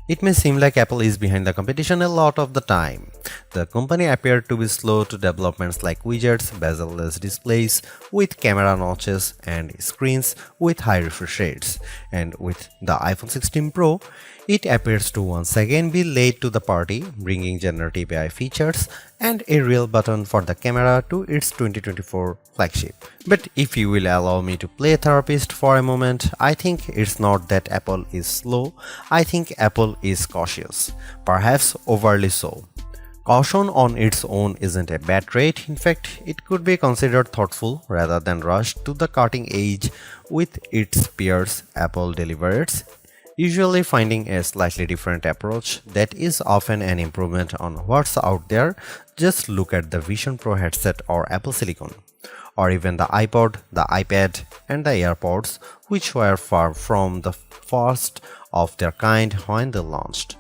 It may seem like Apple is behind the competition a lot of the time. The company appeared to be slow to developments like widgets, bezel-less displays with camera notches and screens with high refresh rates. And with the iPhone 16 Pro, it appears to once again be late to the party, bringing generative AI features and a real button for the camera to its 2024 flagship. But if you will allow me to play therapist for a moment, I think it's not that Apple is slow, I think Apple is cautious, perhaps overly so. Caution on its own isn't a bad trait, in fact, it could be considered thoughtful rather than rushed to the cutting edge with its peers. Apple delivers, usually finding a slightly different approach that is often an improvement on what's out there. Just look at the Vision Pro headset or Apple Silicon, or even the iPod, the iPad, and the AirPods, which were far from the first of their kind when they launched.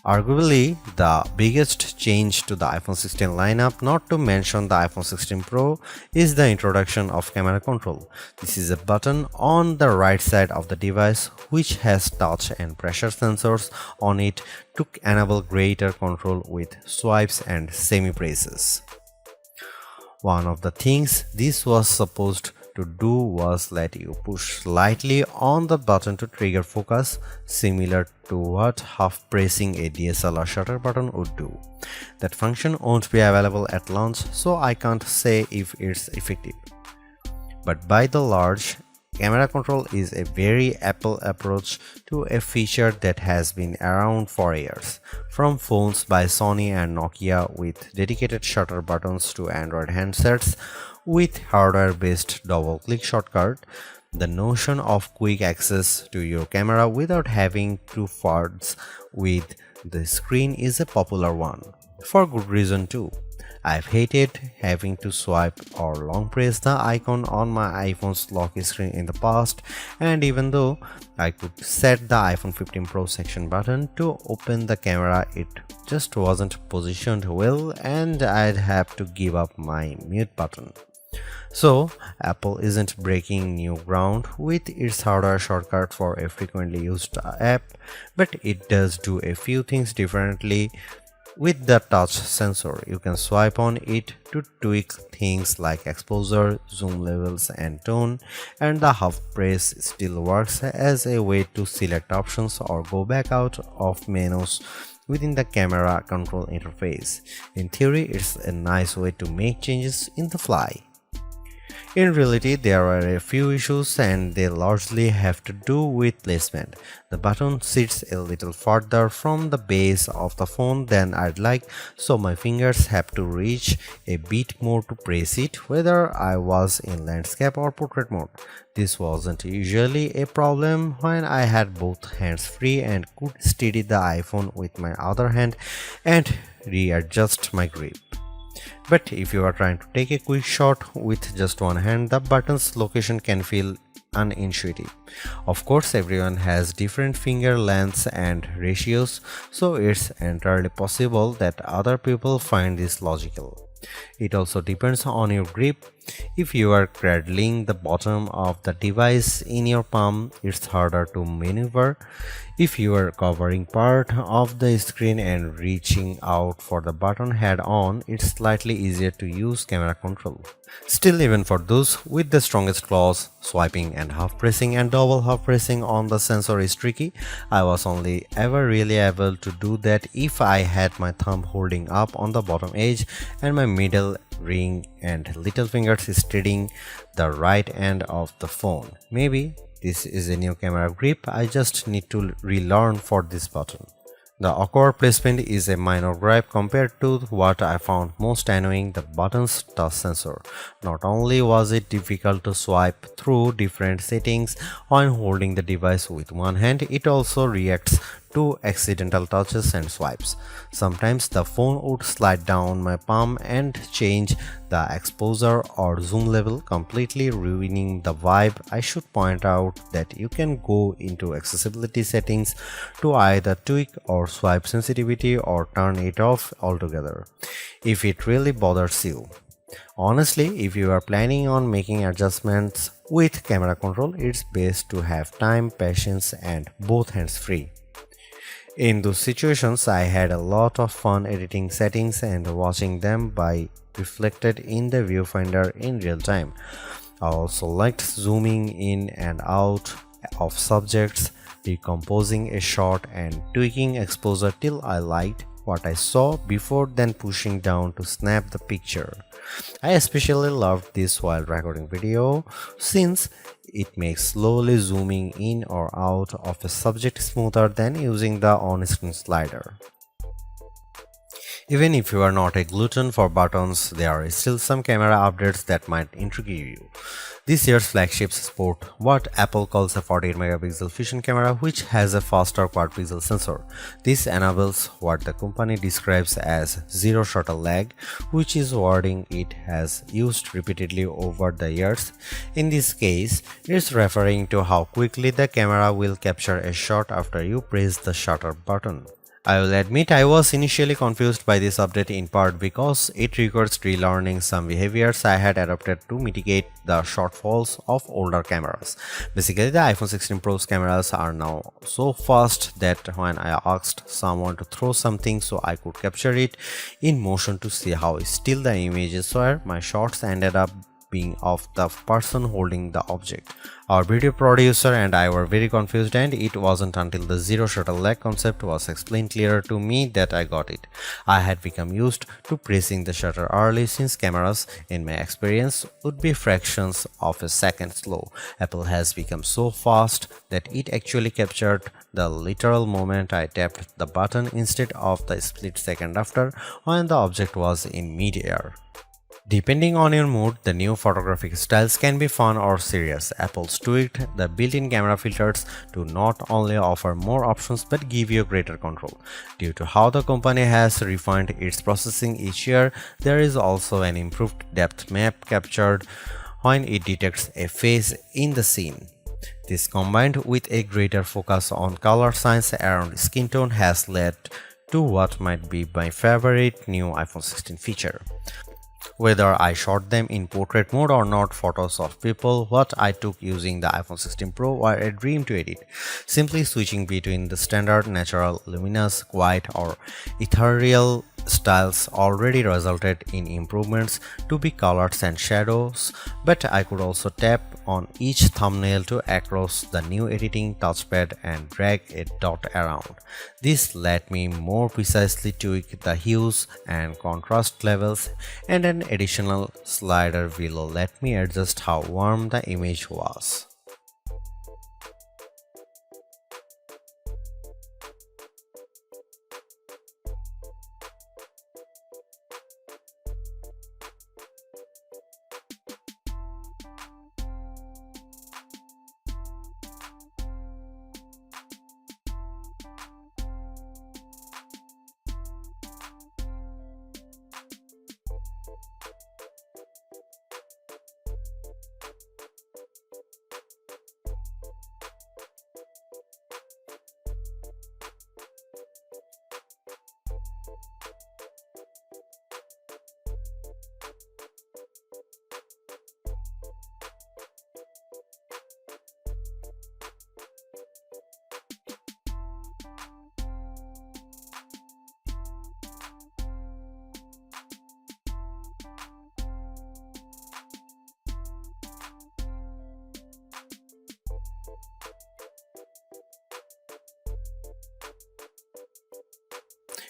Arguably, the biggest change to the iPhone 16 lineup, not to mention the iPhone 16 Pro, is the introduction of camera control. This is a button on the right side of the device which has touch and pressure sensors on it to enable greater control with swipes and semi-presses. One of the things this was supposed to do was let you push slightly on the button to trigger focus, similar to what half pressing a DSLR shutter button would do. That function won't be available at launch, so I can't say if it's effective. But by the large, camera control is a very Apple approach to a feature that has been around for years. From phones by Sony and Nokia with dedicated shutter buttons to Android handsets with hardware-based double-click shortcut, the notion of quick access to your camera without having to fudge with the screen is a popular one. For good reason too. I've hated having to swipe or long press the icon on my iPhone's lock screen in the past, and even though I could set the iPhone 15 Pro section button to open the camera, it just wasn't positioned well and I'd have to give up my mute button. So, Apple isn't breaking new ground with its hardware shortcut for a frequently used app, but it does do a few things differently. With the touch sensor, you can swipe on it to tweak things like exposure, zoom levels, and tone, and the half press still works as a way to select options or go back out of menus within the camera control interface. In theory, it's a nice way to make changes in the fly. In reality, there are a few issues and they largely have to do with placement. The button sits a little further from the base of the phone than I'd like, so my fingers have to reach a bit more to press it, whether I was in landscape or portrait mode. This wasn't usually a problem when I had both hands free and could steady the iPhone with my other hand and readjust my grip. But if you are trying to take a quick shot with just one hand, the button's location can feel unintuitive. Of course, everyone has different finger lengths and ratios, so it's entirely possible that other people find this logical. It also depends on your grip. If you are cradling the bottom of the device in your palm, it's harder to maneuver. If you are covering part of the screen and reaching out for the button head on, it's slightly easier to use camera control. Still, even for those with the strongest claws, swiping and half pressing and double half pressing on the sensor is tricky. I was only ever really able to do that if I had my thumb holding up on the bottom edge and my middle ring and little fingers steadying the right end of the phone. Maybe this is a new camera grip I just need to relearn for this button. The awkward placement is a minor gripe compared to what I found most annoying, the button's touch sensor. Not only was it difficult to swipe through different settings when holding the device with one hand, it also reacts to accidental touches and swipes. Sometimes the phone would slide down my palm and change the exposure or zoom level, completely ruining the vibe. I should point out that you can go into accessibility settings to either tweak or swipe sensitivity or turn it off altogether if it really bothers you. Honestly, if you are planning on making adjustments with camera control, it's best to have time, patience, and both hands free. In those situations, I had a lot of fun editing settings and watching them by reflected in the viewfinder in real time. I also liked zooming in and out of subjects, decomposing a shot and tweaking exposure till I liked what I saw before then pushing down to snap the picture. I especially loved this while recording video since it makes slowly zooming in or out of a subject smoother than using the on-screen slider. Even if you are not a glutton for buttons, there are still some camera updates that might intrigue you. This year's flagships sport what Apple calls a 48 megapixel fusion camera, which has a faster quad pixel sensor. This enables what the company describes as zero shutter lag, which is wording it has used repeatedly over the years. In this case, it's referring to how quickly the camera will capture a shot after you press the shutter button. I will admit I was initially confused by this update in part because it requires relearning some behaviors I had adopted to mitigate the shortfalls of older cameras. Basically, the iPhone 16 Pro's cameras are now so fast that when I asked someone to throw something so I could capture it in motion to see how still the images were, my shots ended up being of the person holding the object. Our video producer and I were very confused, and it wasn't until the zero shutter lag concept was explained clearer to me that I got it. I had become used to pressing the shutter early since cameras, in my experience, would be fractions of a second slow. Apple has become so fast that it actually captured the literal moment I tapped the button instead of the split second after when the object was in mid-air. Depending on your mood, the new photographic styles can be fun or serious. Apple's tweaked the built-in camera filters to not only offer more options but give you greater control. Due to how the company has refined its processing each year, there is also an improved depth map captured when it detects a face in the scene. This, combined with a greater focus on color science around skin tone, has led to what might be my favorite new iPhone 16 feature. Whether I shot them in portrait mode or not, photos of people what I took using the iPhone 16 Pro were a dream to edit. Simply switching between the standard, natural, luminous, quiet or ethereal styles already resulted in improvements to be colors and shadows, but I could also tap on each thumbnail to across the new editing touchpad and drag a dot around. This let me more precisely tweak the hues and contrast levels, and an additional slider will let me adjust how warm the image was.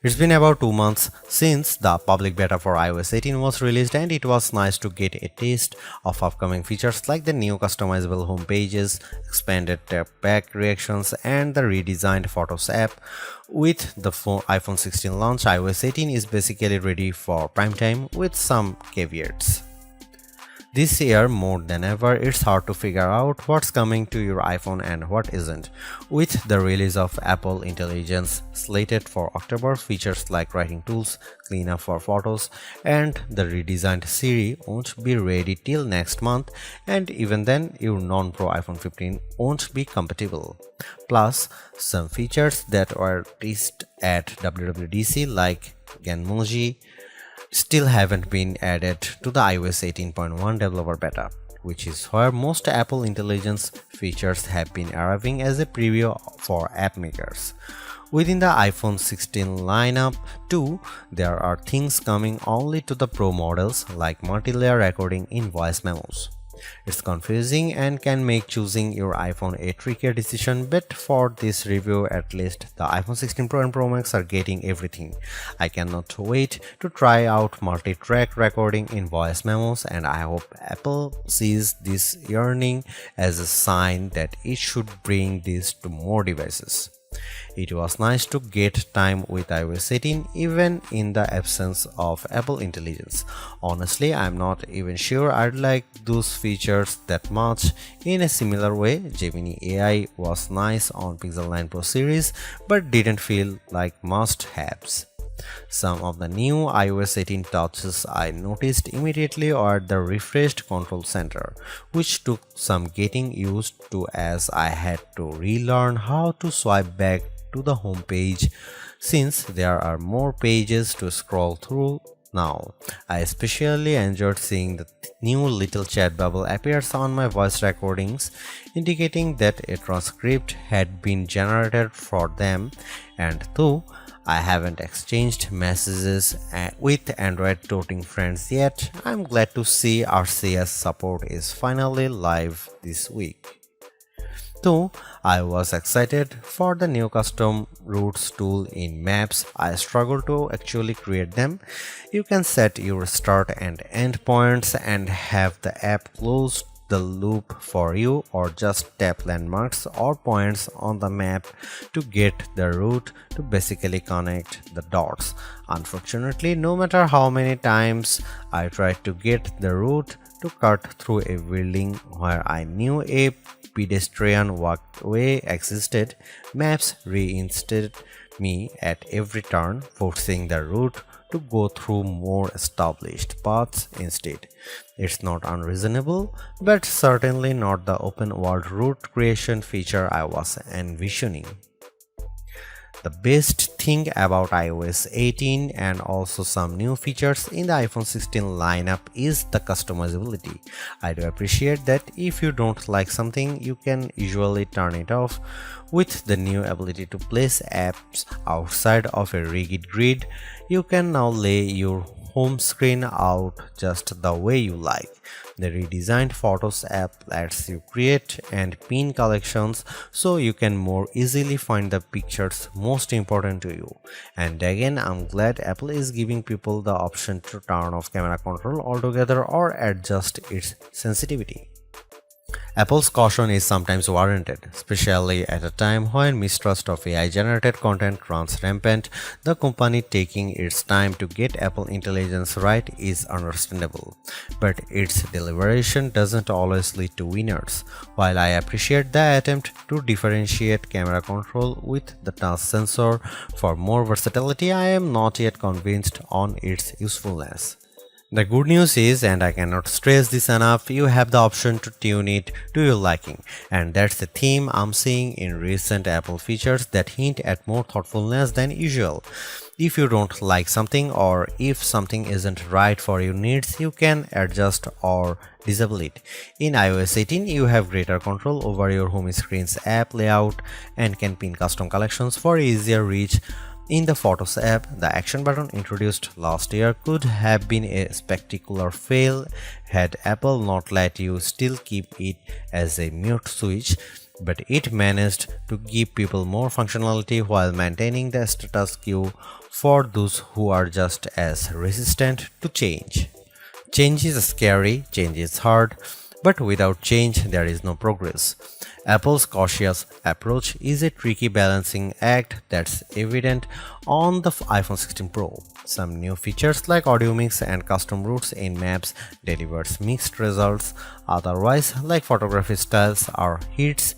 It's been about 2 months since the public beta for iOS 18 was released, and it was nice to get a taste of upcoming features like the new customizable home pages, expanded tap back reactions, and the redesigned Photos app. With the iPhone 16 launch, iOS 18 is basically ready for prime time with some caveats. This year, more than ever, it's hard to figure out what's coming to your iPhone and what isn't. With the release of Apple Intelligence slated for October, features like writing tools, cleanup for photos, and the redesigned Siri won't be ready till next month, and even then, your non-Pro iPhone 15 won't be compatible. Plus, some features that were teased at WWDC like Genmoji still haven't been added to the iOS 18.1 developer beta. which is where most Apple Intelligence features have been arriving as a preview for app makers. Within the iPhone 16 lineup, too, there are things coming only to the Pro models like multi-layer recording in voice memos. It's confusing and can make choosing your iPhone a trickier decision, but for this review at least, the iPhone 16 Pro and Pro Max are getting everything. I cannot wait to try out multi-track recording in voice memos, and I hope Apple sees this yearning as a sign that it should bring this to more devices. It was nice to get time with iOS 18 even in the absence of Apple Intelligence. Honestly, I'm not even sure I'd like those features that much. In a similar way, Gemini AI was nice on Pixel 9 Pro series but didn't feel like must-haves. Some of the new iOS 18 touches I noticed immediately are the refreshed control center, which took some getting used to as I had to relearn how to swipe back to the home page since there are more pages to scroll through now. I especially enjoyed seeing the new little chat bubble appears on my voice recordings, indicating that a transcript had been generated for them, and though I haven't exchanged messages with Android toting friends yet, I'm glad to see RCS support is finally live this week. Though I was excited for the new custom routes tool in Maps, I struggle to actually create them. You can set your start and end points and have the app close the loop for you, or just tap landmarks or points on the map to get the route to basically connect the dots. Unfortunately, no matter how many times I tried to get the route to cut through a building where I knew a pedestrian walkway existed, Maps reinstated me at every turn, forcing the route to go through more established paths instead. It's not unreasonable, but certainly not the open world route creation feature I was envisioning. The best thing about iOS 18 and also some new features in the iPhone 16 lineup is the customizability. I do appreciate that if you don't like something, you can usually turn it off. With the new ability to place apps outside of a rigid grid, you can now lay your home screen out just the way you like. The redesigned Photos app lets you create and pin collections so you can more easily find the pictures most important to you. And again, I'm glad Apple is giving people the option to turn off camera control altogether or adjust its sensitivity. Apple's caution is sometimes warranted, especially at a time when mistrust of AI-generated content runs rampant. The company taking its time to get Apple Intelligence right is understandable, but its deliberation doesn't always lead to winners. While I appreciate the attempt to differentiate camera control with the touch sensor for more versatility, I am not yet convinced on its usefulness. The good news is, and I cannot stress this enough, you have the option to tune it to your liking, and that's the theme I'm seeing in recent Apple features that hint at more thoughtfulness than usual. If you don't like something or if something isn't right for your needs, you can adjust or disable it. In iOS 18, you have greater control over your home screen's app layout and can pin custom collections for easier reach. In the Photos app, the action button introduced last year could have been a spectacular fail had Apple not let you still keep it as a mute switch, but it managed to give people more functionality while maintaining the status quo for those who are just as resistant to change. Change is scary, change is hard, but without change there is no progress. Apple's cautious approach is a tricky balancing act that's evident on the iPhone 16 Pro. Some new features like audio mix and custom routes in Maps delivers mixed results, otherwise like photography styles are hits.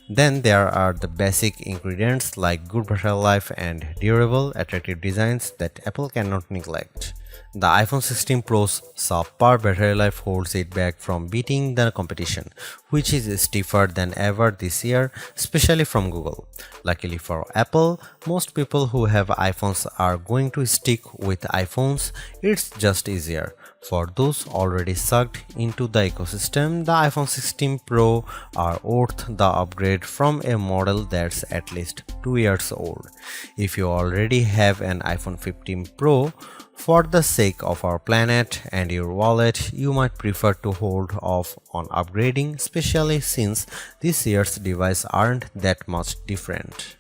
Then there are the basic ingredients like good battery life and durable, attractive designs that Apple cannot neglect. The iPhone 16 Pro's subpar battery life holds it back from beating the competition, which is stiffer than ever this year, especially from Google. Luckily for Apple, most people who have iPhones are going to stick with iPhones. It's just easier. For those already sucked into the ecosystem, the iPhone 16 Pro are worth the upgrade from a model that's at least 2 years old. If you already have an iPhone 15 Pro, for the sake of our planet and your wallet, you might prefer to hold off on upgrading, especially since this year's devices aren't that much different.